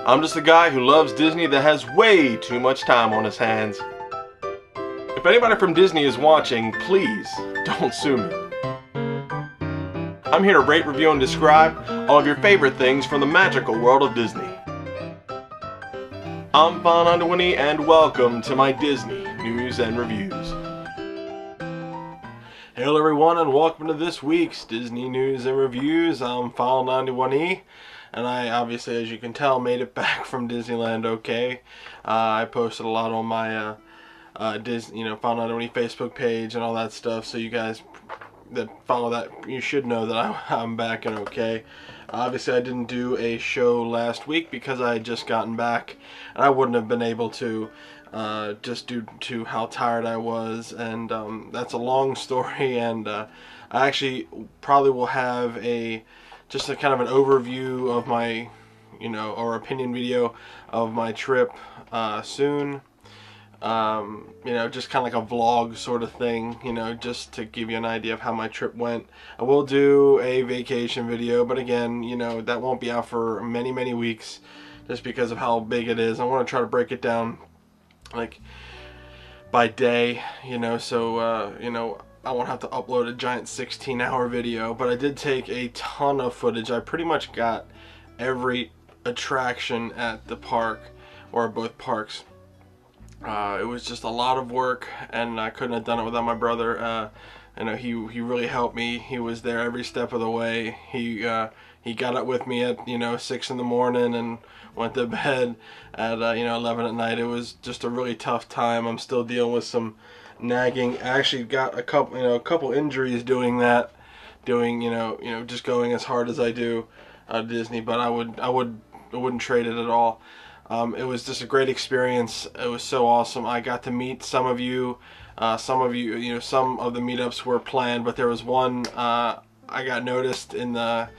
I'm just a guy who loves Disney that has way too much time on his hands. If anybody from Disney is watching, please don't sue me. I'm here to rate, review, and describe all of your favorite things from the magical world of Disney. I'm File91e and welcome to my Disney News and Reviews. Hello everyone and welcome to this week's Disney News and Reviews. I'm File91e and I obviously, as you can tell, made it back from Disneyland okay. I posted a lot on my File91e Facebook page and all that stuff, so you guys that follow that, you should know that I'm back and okay. Obviously I didn't do a show last week because I had just gotten back and I wouldn't have been able to just due to how tired I was, and that's a long story, and I actually probably will have just a kind of an overview of my or opinion video of my trip soon. Just kind of like a vlog sort of thing, just to give you an idea of how my trip went. I will do a vacation video, but again, that won't be out for many weeks just because of how big it is. I want to try to break it down like by day, so I won't have to upload a giant 16-hour video. But I did take a ton of footage. I pretty much got every attraction at the park, or both parks. It was just a lot of work, and I couldn't have done it without my brother. He really helped me. He was there every step of the way. He got up with me at 6 in the morning and went to bed at 11 at night. It was just a really tough time. I'm still dealing with some nagging. I actually got a couple injuries doing that, just going as hard as I do at Disney. But I wouldn't trade it at all. It was just a great experience. It was so awesome. I got to meet some of you. Some of the meetups were planned, but there was one I got noticed in the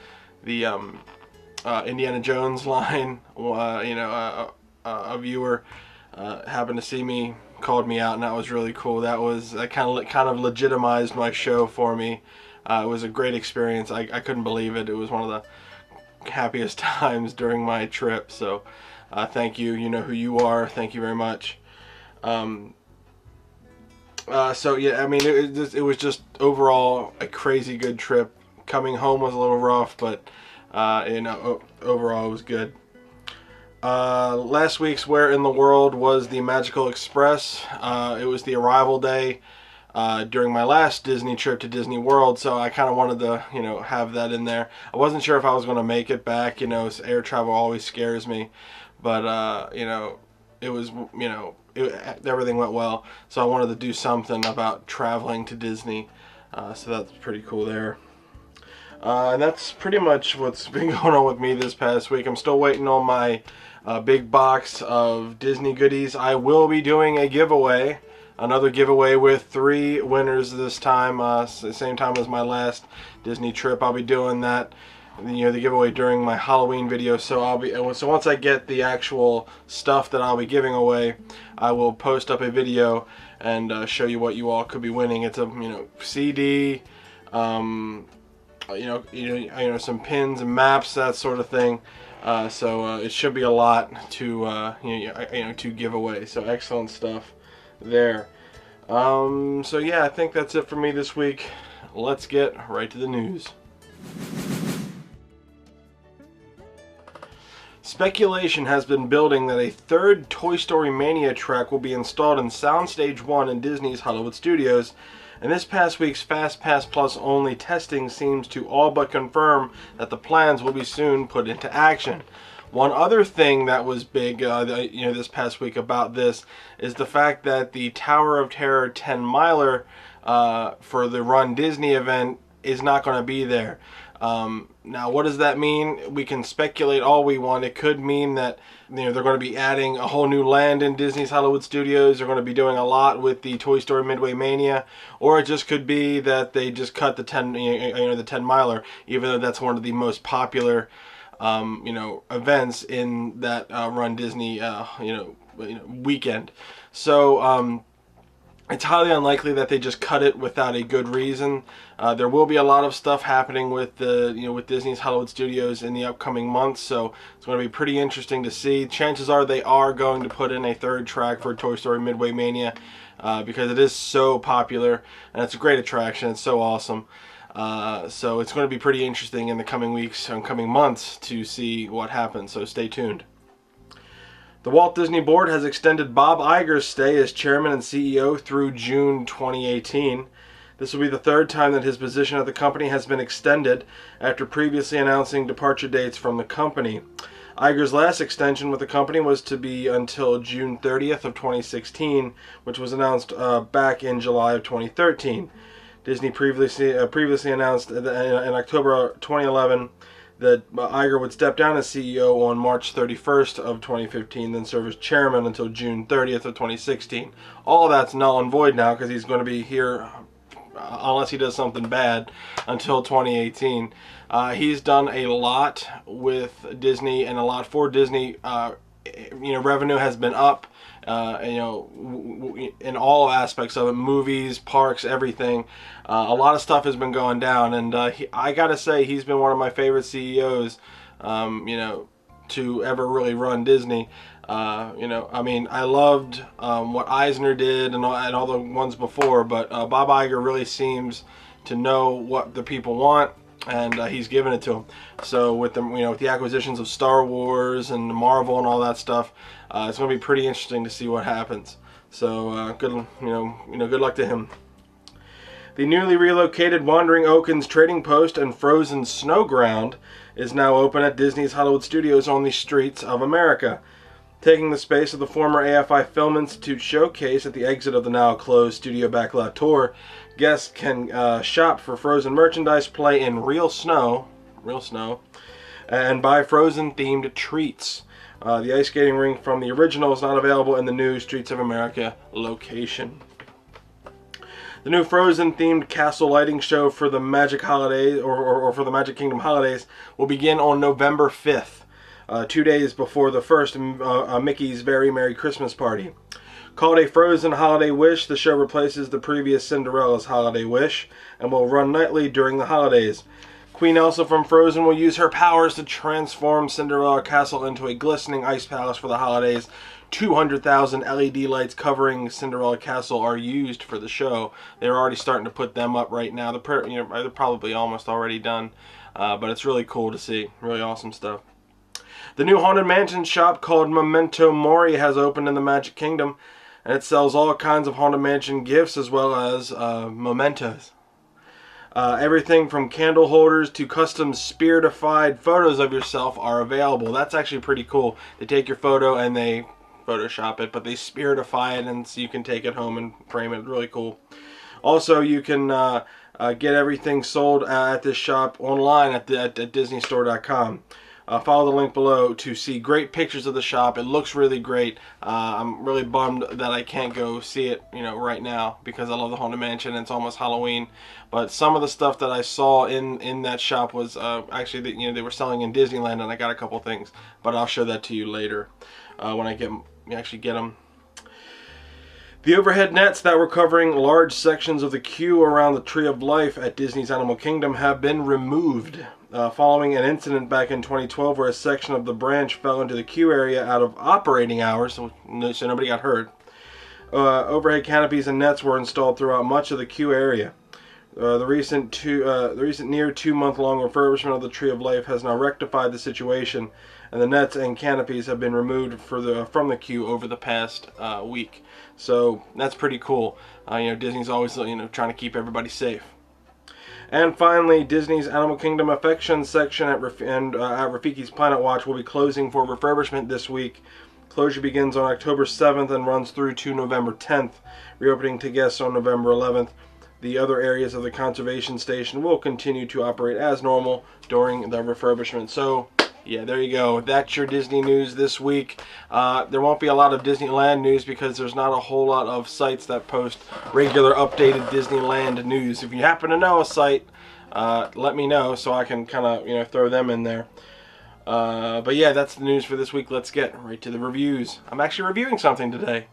Indiana Jones line. A viewer happened to see me, called me out, and that was really cool. That kind of legitimized my show for me. It was a great experience. I couldn't believe it. It was one of the happiest times during my trip. So thank you. You know who you are. Thank you very much. So yeah, I mean, it was just overall a crazy good trip. Coming home was a little rough, but overall it was good. Last week's Where in the World was the Magical Express. It was the arrival day during my last Disney trip to Disney World, so I kind of wanted to have that in there. I wasn't sure if I was going to make it back. Air travel always scares me, but it was everything went well, so I wanted to do something about traveling to Disney. So that's pretty cool there. And that's pretty much what's been going on with me this past week. I'm still waiting on my big box of Disney goodies. I will be doing a giveaway, another giveaway with 3 winners this time, the same time as my last Disney trip. I'll be doing that, the giveaway during my Halloween video. So once I get the actual stuff that I'll be giving away, I will post up a video and show you what you all could be winning. It's a CD, some pins and maps, that sort of thing. So it should be a lot to give away. So excellent stuff there. So yeah, I think that's it for me this week. Let's get right to the news. Speculation has been building that a third Toy Story Mania track will be installed in Soundstage 1 in Disney's Hollywood Studios, and this past week's FastPass Plus only testing seems to all but confirm that the plans will be soon put into action. One other thing that was big this past week about this is the fact that the Tower of Terror 10 miler for the Run Disney event is not going to be there. Now, what does that mean? We can speculate all we want. It could mean that they're going to be adding a whole new land in Disney's Hollywood Studios. They're going to be doing a lot with the Toy Story Midway Mania, or it just could be that they just cut the 10 miler, even though that's one of the most popular events in that Run Disney weekend. So it's highly unlikely that they just cut it without a good reason. There will be a lot of stuff happening with with Disney's Hollywood Studios in the upcoming months, so it's going to be pretty interesting to see. Chances are they are going to put in a third track for Toy Story Midway Mania because it is so popular and it's a great attraction. It's so awesome. So it's going to be pretty interesting in the coming weeks and coming months to see what happens. So stay tuned. The Walt Disney Board has extended Bob Iger's stay as chairman and CEO through June 2018. This will be the third time that his position at the company has been extended after previously announcing departure dates from the company. Iger's last extension with the company was to be until June 30th of 2016, which was announced back in July of 2013. Disney previously announced in October 2011 that Iger would step down as CEO on March 31st of 2015, then serve as chairman until June 30th of 2016. All of that's null and void now because he's going to be here, unless he does something bad, until 2018. He's done a lot with Disney and a lot for Disney. Revenue has been up. In all aspects of it, movies, parks, everything. A lot of stuff has been going down, and I gotta say he's been one of my favorite CEOs, to ever really run Disney. I loved what Eisner did and all the ones before, but Bob Iger really seems to know what the people want, and he's given it to them. So with the acquisitions of Star Wars and Marvel and all that stuff, it's going to be pretty interesting to see what happens. So good luck to him. The newly relocated Wandering Oaken's Trading Post and Frozen Snowground is now open at Disney's Hollywood Studios on the streets of America. Taking the space of the former AFI Film Institute showcase at the exit of the now closed Studio Backlot Tour, guests can shop for Frozen merchandise, play in real snow, and buy Frozen-themed treats. The ice skating rink from the original is not available in the new Streets of America location. The new Frozen-themed castle lighting show for the Magic Holidays, or for the Magic Kingdom holidays, will begin on November 5th, 2 days before the first Mickey's Very Merry Christmas Party. Called a Frozen Holiday Wish, the show replaces the previous Cinderella's Holiday Wish and will run nightly during the holidays. Queen Elsa from Frozen will use her powers to transform Cinderella Castle into a glistening ice palace for the holidays. 200,000 LED lights covering Cinderella Castle are used for the show. They're already starting to put them up right now. They're probably almost already done, but it's really cool to see. Really awesome stuff. The new Haunted Mansion shop called Memento Mori has opened in the Magic Kingdom, and it sells all kinds of Haunted Mansion gifts as well as mementos. Everything from candle holders to custom spiritified photos of yourself are available. That's actually pretty cool. They take your photo and they Photoshop it, but they spiritify it, and so you can take it home and frame it. Really cool. Also, you can get everything sold at this shop online at DisneyStore.com. Follow the link below to see great pictures of the shop. It looks really great. I'm really bummed that I can't go see it, right now because I love the Haunted Mansion and it's almost Halloween. But some of the stuff that I saw in that shop was actually they were selling in Disneyland, and I got a couple things. But I'll show that to you later when I actually get them. The overhead nets that were covering large sections of the queue around the Tree of Life at Disney's Animal Kingdom have been removed. Following an incident back in 2012 where a section of the branch fell into the queue area out of operating hours, so nobody got hurt. Overhead canopies and nets were installed throughout much of the queue area. The recent near 2-month-long refurbishment of the Tree of Life has now rectified the situation, and the nets and canopies have been removed from the queue over the past week. So that's pretty cool. Disney's always trying to keep everybody safe. And finally, Disney's Animal Kingdom Affection section at Rafiki's Planet Watch will be closing for refurbishment this week. Closure begins on October 7th and runs through to November 10th, reopening to guests on November 11th. The other areas of the conservation station will continue to operate as normal during the refurbishment. So, yeah, there you go. That's your Disney news this week. There won't be a lot of Disneyland news because there's not a whole lot of sites that post regular updated Disneyland news. If you happen to know a site, let me know so I can kind of throw them in there. But yeah, that's the news for this week. Let's get right to the reviews. I'm actually reviewing something today.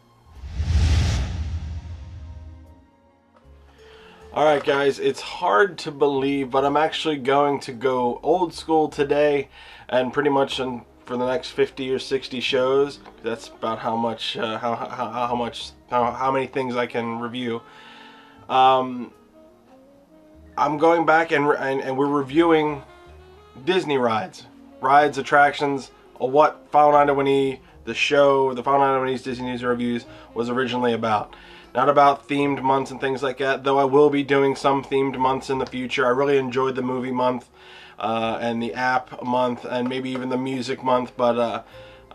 Alright guys, it's hard to believe, but I'm actually going to go old school today, and pretty much for the next 50 or 60 shows. That's about how much, how many things I can review. I'm going back and we're reviewing Disney rides, attractions, or what File91e, the show, the File91e's Disney News and Reviews was originally about. Not about themed months and things like that, though I will be doing some themed months in the future. I really enjoyed the movie month and the app month and maybe even the music month, but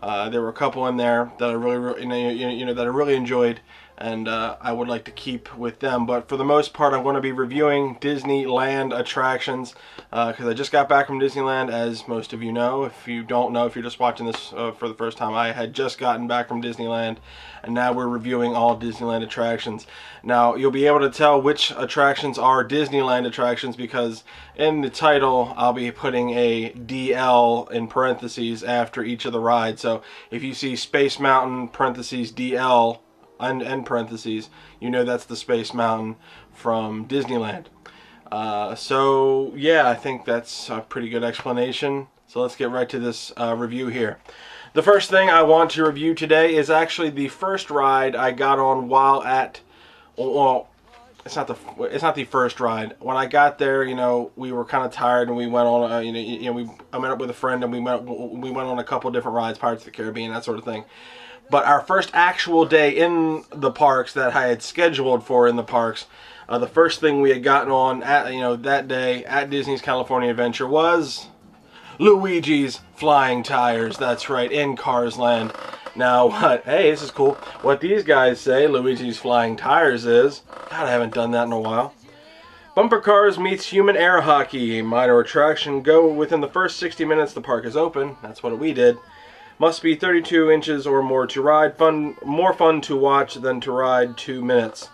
there were a couple in there that I really that I really enjoyed, and I would like to keep with them. But for the most part, I'm going to be reviewing Disneyland attractions because I just got back from Disneyland, as most of you know. If you don't know, if you're just watching this for the first time, I had just gotten back from Disneyland, and now we're reviewing all Disneyland attractions. Now, you'll be able to tell which attractions are Disneyland attractions because in the title, I'll be putting a DL in parentheses after each of the rides. So if you see Space Mountain, parentheses, DL, and parentheses, you know that's the Space Mountain from Disneyland. So yeah, I think that's a pretty good explanation. So let's get right to this review here. The first thing I want to review today is actually the first ride I got on while at, well, it's not the first ride. When I got there, you know, we were kind of tired and we went on, I met up with a friend and we went on a couple different rides, Pirates of the Caribbean, that sort of thing. But our first actual day in the parks that I had scheduled for in the parks, the first thing we had gotten on at, that day at Disney's California Adventure was Luigi's Flying Tires. That's right, in Cars Land. Now, hey, this is cool. What these guys say Luigi's Flying Tires is, God, I haven't done that in a while. Bumper cars meets human air hockey, a minor attraction. Go within the first 60 minutes the park is open. That's what we did. Must be 32 inches or more to ride. More fun to watch than to ride. 2 minutes.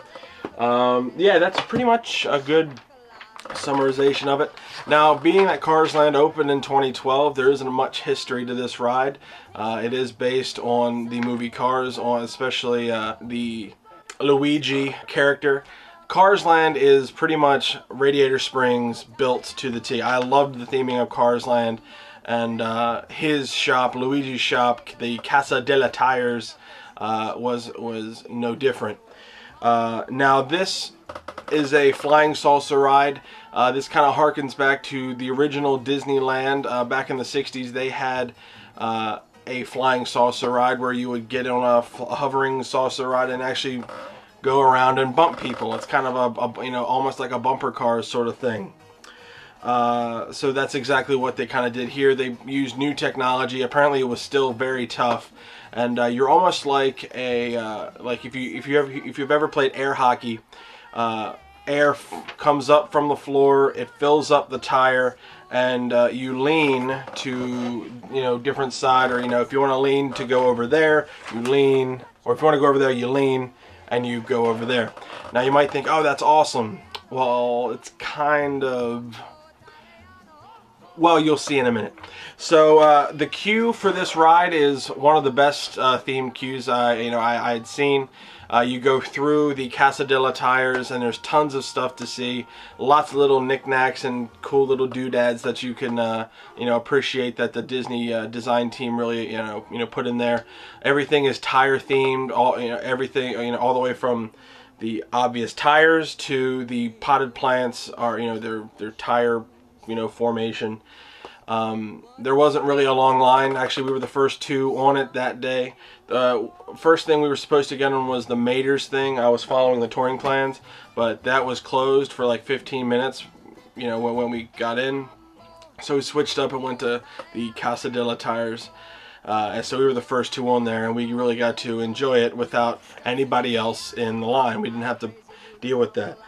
Yeah, that's pretty much a good summarization of it. Now, being that Cars Land opened in 2012, there isn't much history to this ride. It is based on the movie Cars, especially the Luigi character. Cars Land is pretty much Radiator Springs built to the T. I loved the theming of Cars Land, and his shop, Luigi's shop, the Casa de la Tires, was no different. Now this is a flying salsa ride. This kind of harkens back to the original Disneyland. Back in the 60s, they had a flying salsa ride where you would get on a hovering salsa ride and actually go around and bump people. It's kind of almost like a bumper car sort of thing. So that's exactly what they kind of did here. They used new technology. Apparently, it was still very tough, and you're almost like a like if you've ever played air hockey. Air comes up from the floor, it fills up the tire, and you lean to different side, or if you want to lean to go over there, you lean, or if you want to go over there, you lean and you go over there. Now you might think, oh, that's awesome. Well, it's kind of, well, you'll see in a minute. So the queue for this ride is one of the best themed queues I had seen. You go through the Casa de la Tires, and there's tons of stuff to see. Lots of little knickknacks and cool little doodads that you can, appreciate that the Disney design team really, put in there. Everything is tire themed. Everything, all the way from the obvious tires to the potted plants are, their tire, formation. There wasn't really a long line. Actually, we were the first two on it that day. First thing we were supposed to get on was the Mater's thing. I was following the touring plans, but that was closed for like 15 minutes, when we got in. So we switched up and went to the Casa de la Tires. And so we were the first two on there, and we really got to enjoy it without anybody else in the line. We didn't have to deal with that.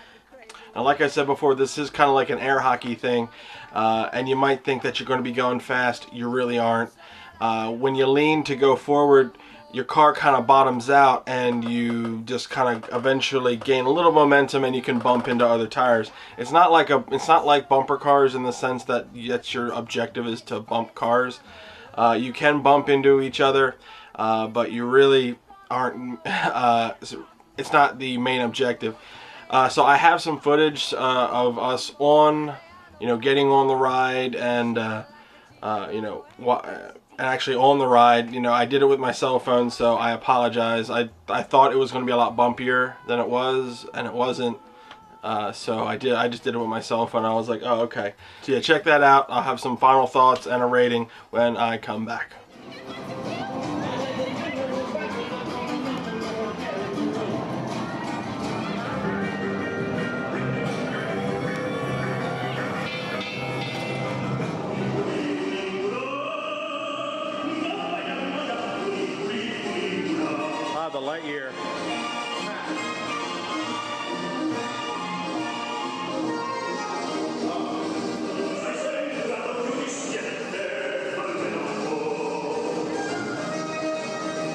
Now, like I said before, this is kind of like an air hockey thing, and you might think that you're going to be going fast. You really aren't. When you lean to go forward, your car kind of bottoms out, and you just kind of eventually gain a little momentum, and you can bump into other tires. It's not like bumper cars in the sense that that's your objective is to bump cars. You can bump into each other, but you really aren't. It's not the main objective. So I have some footage of us on, getting on the ride and, and actually on the ride. I did it with my cell phone, so I apologize. I thought it was going to be a lot bumpier than it was, and it wasn't. So I just did it with my cell phone. I was like, oh, okay. So yeah, check that out. I'll have some final thoughts and a rating when I come back. The light year.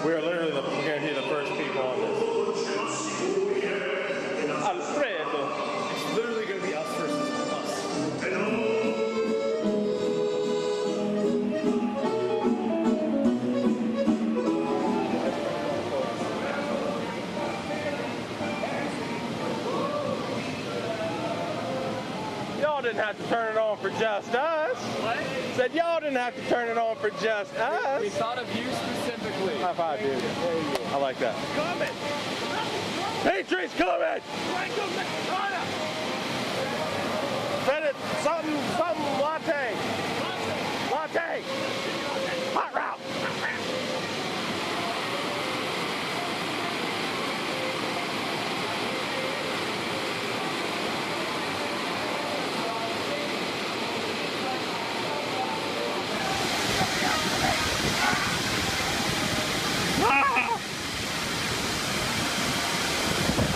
We're literally going to be the first people on this. Alfredo. It's literally going to be us versus us. Y'all didn't have to turn it on for just us. What? Said y'all didn't have to turn it on for just us. We thought of you specifically. High five, dude. I like that. Coming! Patriot's coming! Said it, something latte. Latte. Hot route.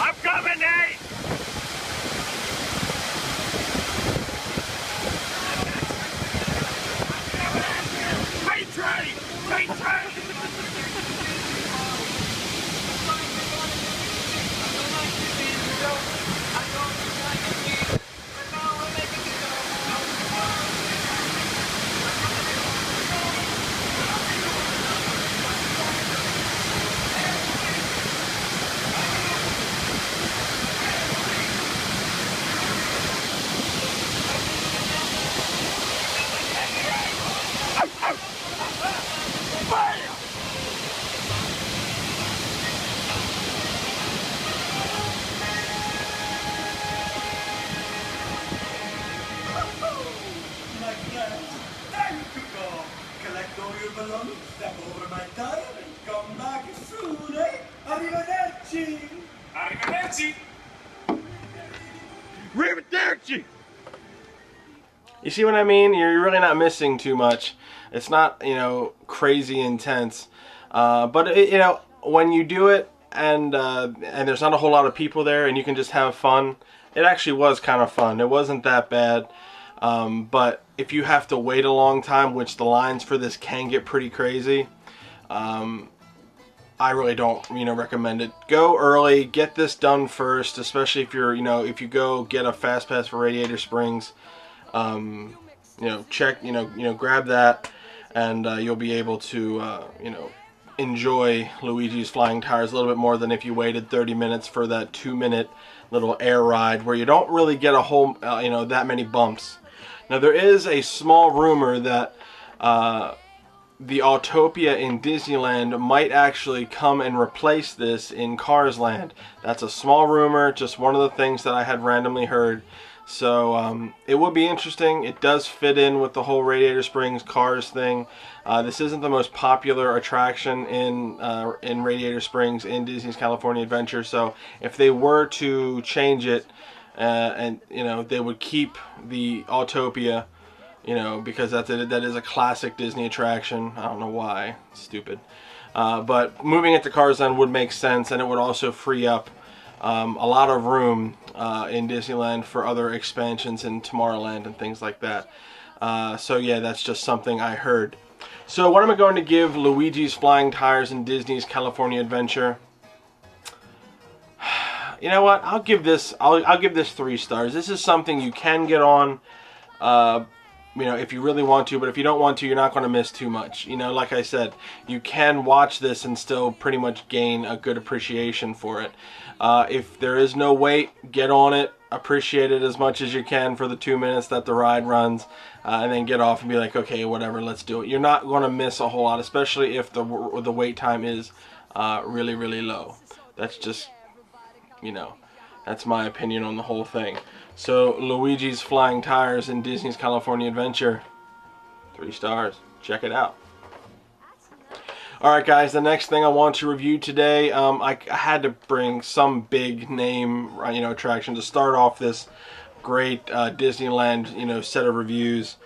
I'm coming, Nate! Step over my tire and come back soon, eh? Arrivederci! Arrivederci! Arrivederci! You see what I mean? You're really not missing too much. It's not, crazy intense. But, when you do it and there's not a whole lot of people there and you can just have fun, it actually was kind of fun. It wasn't that bad. But if you have to wait a long time, which the lines for this can get pretty crazy, I really don't, recommend it. Go early, get this done first, especially if you're, if you go get a fast pass for Radiator Springs, check, grab that, and you'll be able to, enjoy Luigi's Flying Tires a little bit more than if you waited 30 minutes for that 2-minute little air ride where you don't really get a whole, that many bumps. Now there is a small rumor that the Autopia in Disneyland might actually come and replace this in Cars Land. That's a small rumor, just one of the things that I had randomly heard. So it would be interesting. It does fit in with the whole Radiator Springs Cars thing. This isn't the most popular attraction in Radiator Springs in Disney's California Adventure. So if they were to change it, and they would keep the Autopia, because that is a classic Disney attraction. I don't know why, it's stupid. But moving it to Cars Land would make sense, and it would also free up a lot of room in Disneyland for other expansions in Tomorrowland and things like that. So yeah, that's just something I heard. So what am I going to give Luigi's Flying Tires in Disney's California Adventure? You know what? I'll give this 3 stars. This is something you can get on, you know, if you really want to, but if you don't want to, you're not going to miss too much. You know, like I said, you can watch this and still pretty much gain a good appreciation for it. If there is no wait, get on it, appreciate it as much as you can for the 2 minutes that the ride runs, and then get off and be like, okay, whatever, let's do it. You're not going to miss a whole lot, especially if the wait time is really, really low. That's just, you know, that's my opinion on the whole thing. So Luigi's Flying Tires in Disney's California Adventure, 3 stars. Check it out. Alright guys, the next thing I want to review today, I had to bring some big name, you know, attraction to start off this great Disneyland, you know, set of reviews.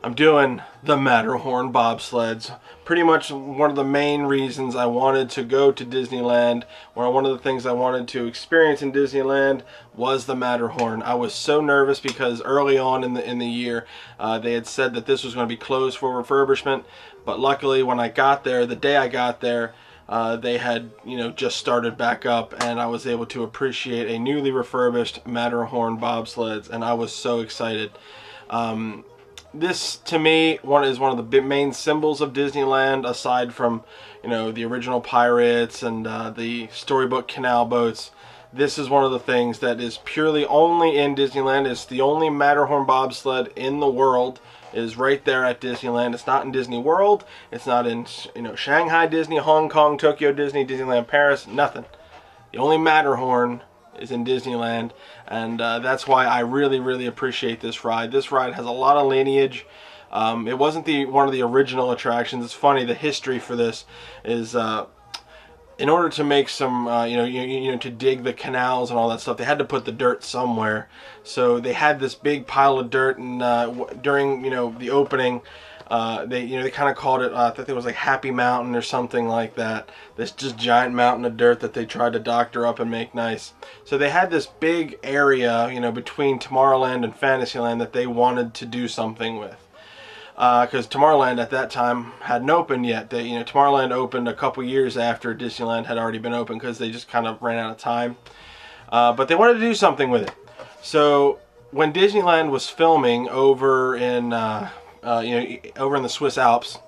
I'm doing the Matterhorn Bobsleds. Pretty much one of the main reasons I wanted to go to Disneyland, or one of the things I wanted to experience in Disneyland, was the Matterhorn. I was so nervous because early on in the year, they had said that this was going to be closed for refurbishment. But luckily, when I got there, the day I got there, they had, you know, just started back up, and I was able to appreciate a newly refurbished Matterhorn Bobsleds, and I was so excited. This, to me, is one of the main symbols of Disneyland, aside from, you know, the original Pirates and the storybook canal boats. This is one of the things that is purely only in Disneyland. It's the only Matterhorn bobsled in the world. It is right there at Disneyland. It's not in Disney World. It's not in, you know, Shanghai Disney, Hong Kong, Tokyo Disney, Disneyland Paris, nothing. The only Matterhorn is in Disneyland, and that's why I really, really appreciate this ride. This ride has a lot of lineage. It wasn't one of the original attractions. It's funny, the history for this is in order to make some, you know, to dig the canals and all that stuff, they had to put the dirt somewhere. So they had this big pile of dirt, and during, you know, the opening, they kind of called it, I think it was like Happy Mountain or something like that. This just giant mountain of dirt that they tried to doctor up and make nice. So they had this big area, you know, between Tomorrowland and Fantasyland that they wanted to do something with. Because Tomorrowland at that time hadn't opened yet. You know, Tomorrowland opened a couple years after Disneyland had already been open, because they just kind of ran out of time. But they wanted to do something with it. So when Disneyland was filming over in over in the Swiss Alps,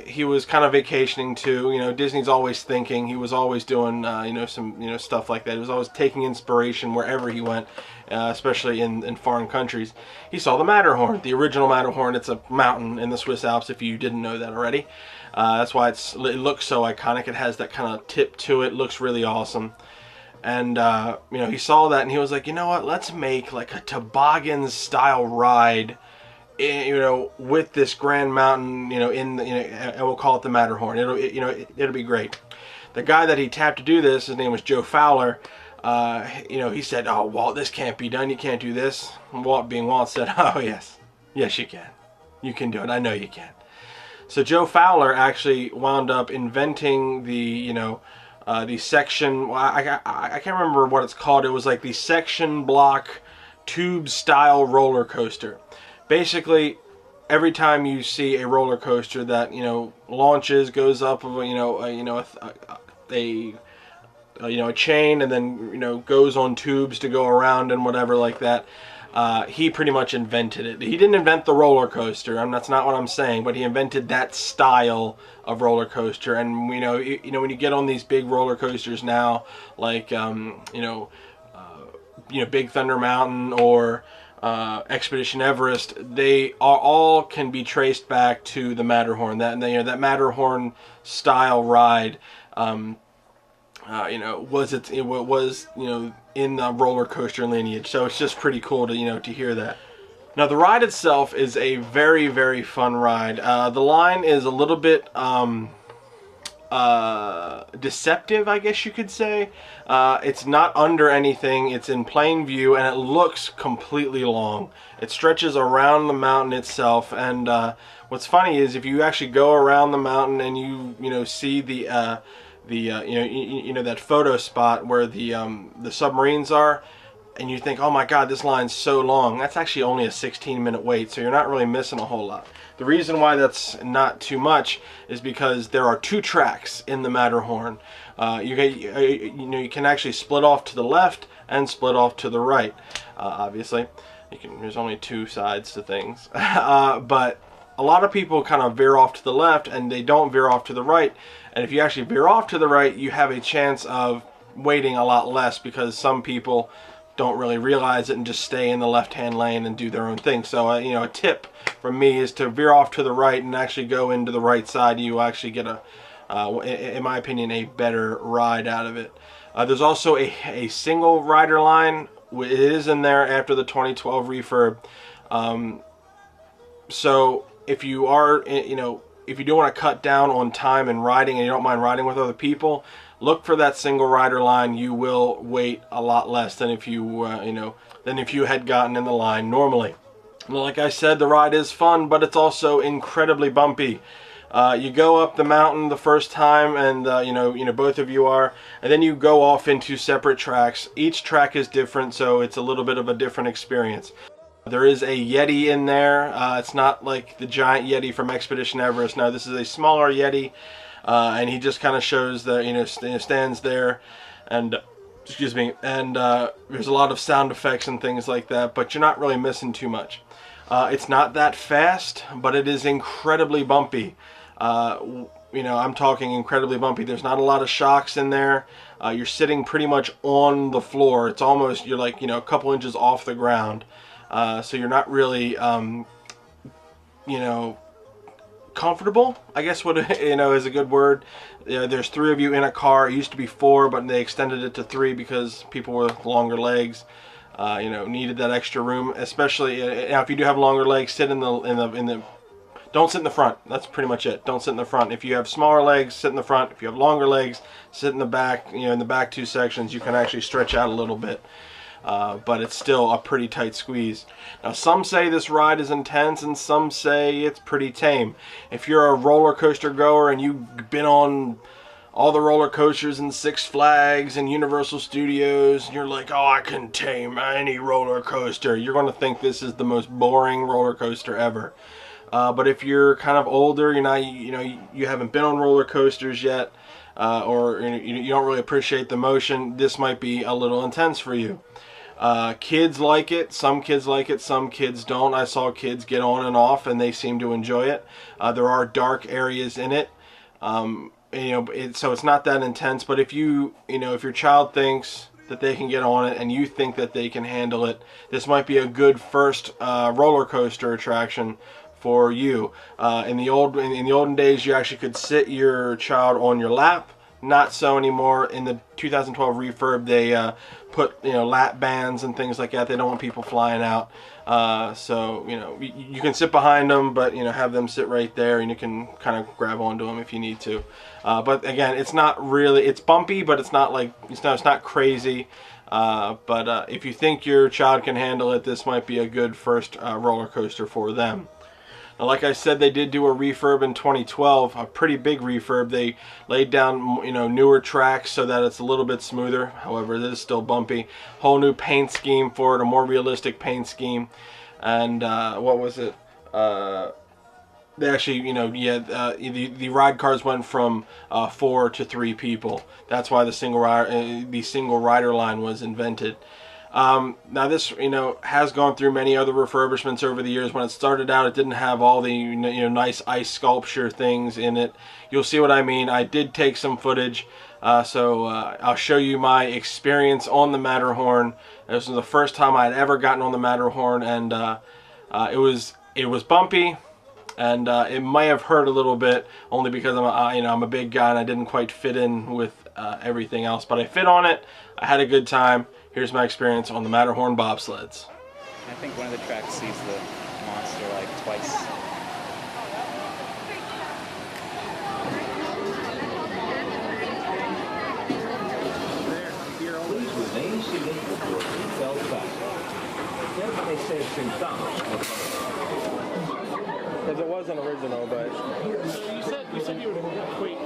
he was kind of vacationing too. You know, Disney's always thinking. He was always doing you know, some, you know, stuff like that. He was always taking inspiration wherever he went, especially in foreign countries. He saw the Matterhorn, the original Matterhorn. It's a mountain in the Swiss Alps, if you didn't know that already. That's why it looks so iconic. It has that kind of tip to it. Looks really awesome. And you know, he saw that and he was like, you know what? Let's make like a toboggan style ride, you know, with this grand mountain, you know, and we'll call it the Matterhorn. It'll be great. The guy that he tapped to do this, his name was Joe Fowler. You know, he said, "Oh, Walt, this can't be done. You can't do this." And Walt said, "Oh, yes, you can. You can do it. I know you can." So Joe Fowler actually wound up inventing the, you know, the section. Well, I can't remember what it's called. It was like the section block tube style roller coaster. Basically, every time you see a roller coaster that, you know, launches, goes up, you know, a chain, and then, you know, goes on tubes to go around and whatever like that, he pretty much invented it. He didn't invent the roller coaster. That's not what I'm saying, but he invented that style of roller coaster. And you know, when you get on these big roller coasters now, like Big Thunder Mountain or Expedition Everest, they all can be traced back to the Matterhorn. That Matterhorn style ride, was in the roller coaster lineage. So it's just pretty cool to hear that. Now the ride itself is a very, very fun ride. The line is a little bit deceptive, I guess you could say. It's not under anything, it's in plain view, and it looks completely long. It stretches around the mountain itself, and what's funny is if you actually go around the mountain and you see that photo spot where the submarines are, and you think, oh my god, this line's so long, that's actually only a 16-minute wait, so you're not really missing a whole lot. The reason why that's not too much is because there are 2 tracks in the Matterhorn. You can actually split off to the left and split off to the right, obviously. There's only two sides to things. But a lot of people kind of veer off to the left and they don't veer off to the right. And if you actually veer off to the right, you have a chance of waiting a lot less, because some people don't really realize it and just stay in the left-hand lane and do their own thing. So you know, a tip from me is to veer off to the right and actually go into the right side. You actually get in my opinion, a better ride out of it. There's also a single rider line. It is in there after the 2012 refurb. So if you are, you know, if you do want to cut down on time and riding and you don't mind riding with other people, look for that single rider line. You will wait a lot less than if you, than if you had gotten in the line normally. Like I said, the ride is fun, but it's also incredibly bumpy. You go up the mountain the first time, and both of you are, and then you go off into separate tracks. Each track is different, so it's a little bit of a different experience. There is a Yeti in there. It's not like the giant Yeti from Expedition Everest. No, this is a smaller Yeti, and he just kind of shows the, stands there, and excuse me, and there's a lot of sound effects and things like that, but you're not really missing too much. It's not that fast, but it is incredibly bumpy. I'm talking incredibly bumpy. There's not a lot of shocks in there. You're sitting pretty much on the floor. It's almost, you're like, a couple inches off the ground. So you're not really, comfortable, I guess is a good word. There's 3 of you in a car. It used to be 4, but they extended it to 3 because people with longer legs, needed that extra room. Especially if you do have longer legs, sit in the don't sit in the front. That's pretty much it. Don't sit in the front. If you have smaller legs, sit in the front. If you have longer legs, sit in the back. In the back 2 sections, you can actually stretch out a little bit. But it's still a pretty tight squeeze. Now, some say this ride is intense, and some say it's pretty tame. If you're a roller coaster goer and you've been on all the roller coasters in Six Flags and Universal Studios, and you're like, oh, I can tame any roller coaster, you're going to think this is the most boring roller coaster ever. But if you're kind of older, you haven't been on roller coasters yet, or you don't really appreciate the motion, this might be a little intense for you. Kids like it. Some kids like it. Some kids don't. I saw kids get on and off, and they seem to enjoy it. There are dark areas in it, so it's not that intense. But if if your child thinks that they can get on it and you think that they can handle it, this might be a good first roller coaster attraction for you. In the olden days, you actually could sit your child on your lap. Not so anymore. In the 2012 refurb, they put lap bands and things like that. They don't want people flying out. So you can sit behind them, but have them sit right there, and you can kind of grab onto them if you need to. But again, it's not really, it's bumpy, but it's not like it's not crazy. But if you think your child can handle it, this might be a good first roller coaster for them. Now, like I said, they did do a refurb in 2012, a pretty big refurb. They laid down, newer tracks so that it's a little bit smoother. However, it is still bumpy. Whole new paint scheme for it, a more realistic paint scheme. And what was it? They actually, the ride cars went from 4 to 3 people. That's why the single rider line was invented. Now this, has gone through many other refurbishments over the years. When it started out, it didn't have all the, nice ice sculpture things in it. You'll see what I mean. I did take some footage, so I'll show you my experience on the Matterhorn. This was the first time I had ever gotten on the Matterhorn, and it was bumpy, and it may have hurt a little bit, only because I'm a big guy and I didn't quite fit in with everything else. But I fit on it. I had a good time. Here's my experience on the Matterhorn Bobsleds. I think one of the tracks sees the monster like twice. Please remain seated with your seatbelt fastened. They say it's in Because it wasn't original, but You said you were wait.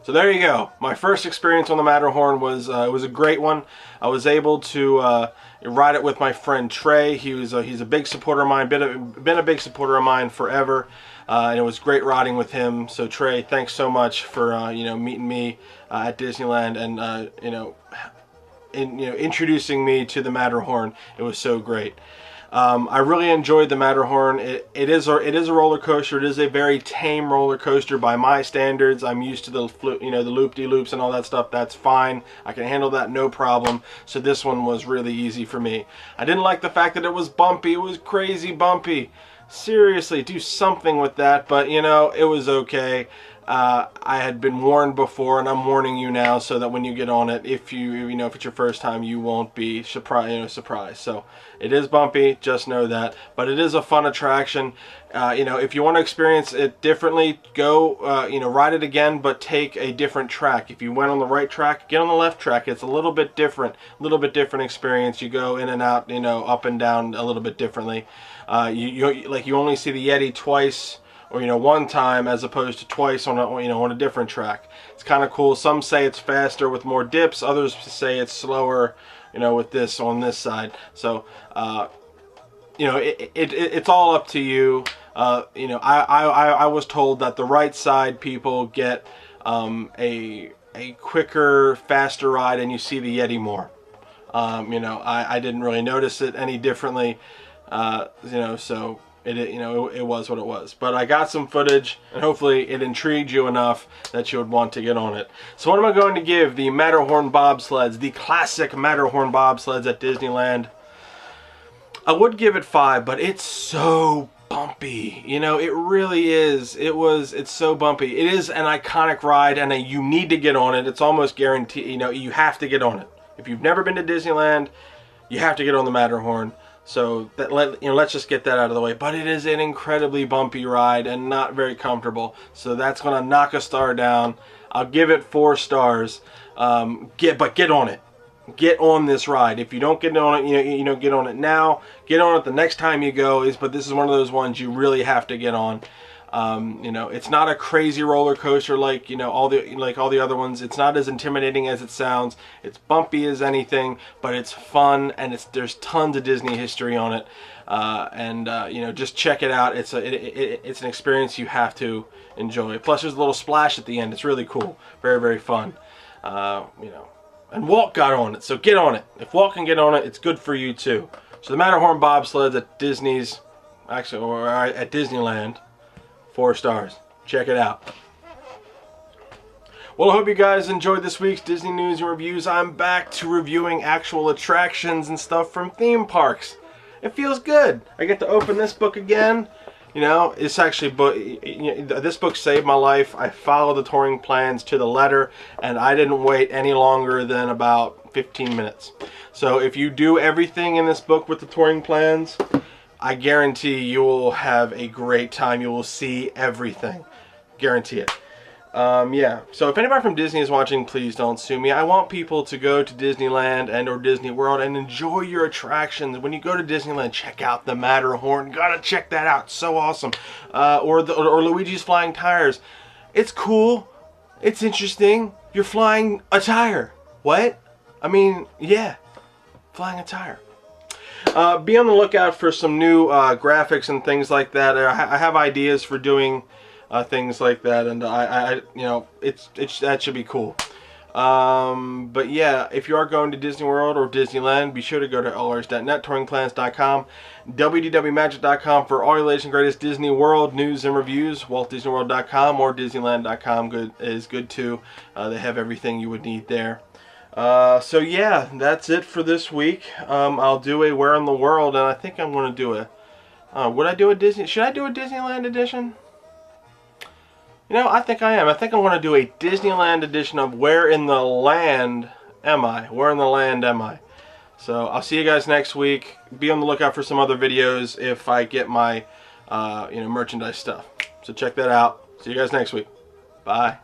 So there you go. My first experience on the Matterhorn was it was a great one. I was able to ride it with my friend Trey. He's a big supporter of mine. Been a big supporter of mine forever, and it was great riding with him. So Trey, thanks so much for meeting me at Disneyland and introducing me to the Matterhorn. It was so great. I really enjoyed the Matterhorn. It is a roller coaster. It is a very tame roller coaster by my standards. I'm used to the loop-de-loops and all that stuff. That's fine. I can handle that no problem. So this one was really easy for me. I didn't like the fact that it was bumpy. It was crazy bumpy. Seriously, do something with that. But it was okay. I had been warned before, and I'm warning you now, so that when you get on it, if if it's your first time, you won't be surprised. So it is bumpy, just know that. But it is a fun attraction. If you want to experience it differently, go ride it again, but take a different track. If you went on the right track, get on the left track. It's a little bit different experience. You go in and out, up and down a little bit differently. You only see the Yeti twice, or one time, as opposed to twice on a different track. It's kind of cool. Some say it's faster with more dips. Others say it's slower, with this on this side. So it's all up to you. I was told that the right side people get a quicker, faster ride, and you see the Yeti more. I didn't really notice it any differently. So. It was what it was. But I got some footage, and hopefully it intrigued you enough that you would want to get on it. So what am I going to give the Matterhorn Bobsleds, the classic Matterhorn Bobsleds at Disneyland? I would give it 5, but it's so bumpy. It really is. It's so bumpy. It is an iconic ride, and you need to get on it. It's almost guaranteed. You have to get on it. If you've never been to Disneyland, you have to get on the Matterhorn. So let's just get that out of the way. But it is an incredibly bumpy ride and not very comfortable. So that's going to knock a star down. I'll give it 4 stars. But get on it. Get on this ride. If you don't get on it, get on it now. Get on it the next time you go. But this is one of those ones you really have to get on. It's not a crazy roller coaster like all the other ones. It's not as intimidating as it sounds. It's bumpy as anything, but it's fun, and there's tons of Disney history on it. Just check it out. It's an experience you have to enjoy. Plus, there's a little splash at the end. It's really cool. Very, very fun. And Walt got on it, so get on it. If Walt can get on it, it's good for you too. So the Matterhorn Bobsleds at at Disneyland. 4 stars. Check it out. Well, I hope you guys enjoyed this week's Disney News and Reviews. I'm back to reviewing actual attractions and stuff from theme parks. It feels good. I get to open this book again. It's actually this book saved my life. I followed the touring plans to the letter, and I didn't wait any longer than about 15 minutes. So if you do everything in this book with the touring plans, I guarantee you will have a great time. You will see everything. Guarantee it. Yeah. So if anybody from Disney is watching, please don't sue me. I want people to go to Disneyland and or Disney World and enjoy your attractions. When you go to Disneyland, check out the Matterhorn. Gotta check that out. So awesome. Or Luigi's Flying Tires. It's cool. It's interesting. You're flying a tire. What? I mean, yeah. Flying a tire. Be on the lookout for some new graphics and things like that. I have ideas for doing things like that, and that should be cool. But yeah, if you are going to Disney World or Disneyland, be sure to go to allers.net, touringplans.com, wdwmagic.com for all your latest and greatest Disney World news and reviews. WaltDisneyWorld.com or Disneyland.com is good too. They have everything you would need there. So yeah, that's it for this week. I'll do a Where in the World, and I think I'm going to do should I do a Disneyland edition? I think I am. I think I'm going to do a Disneyland edition of Where in the Land Am I? Where in the Land Am I? So I'll see you guys next week. Be on the lookout for some other videos if I get my, merchandise stuff. So check that out. See you guys next week. Bye.